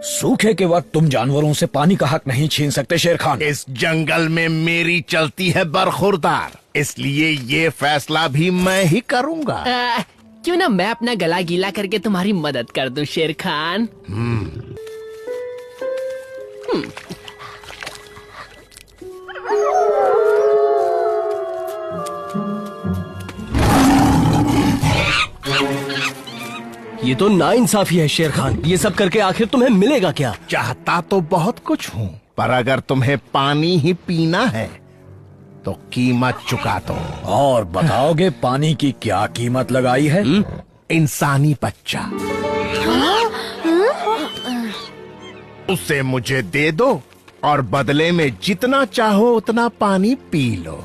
सूखे के वक्त तुम जानवरों से पानी का हक नहीं छीन सकते शेर खान। इस जंगल में मेरी चलती है बरखुरदार, इसलिए ये फैसला भी मैं ही करूंगा। क्यों ना मैं अपना गला गीला करके तुम्हारी मदद कर दूं शेर खान। ये तो नाइंसाफी है शेर खान, ये सब करके आखिर तुम्हें मिलेगा क्या? चाहता तो बहुत कुछ हूँ, पर अगर तुम्हें पानी ही पीना है तो कीमत चुका दो। और बताओगे पानी की क्या कीमत लगाई है? इंसानी बच्चा, उसे मुझे दे दो और बदले में जितना चाहो उतना पानी पी लो।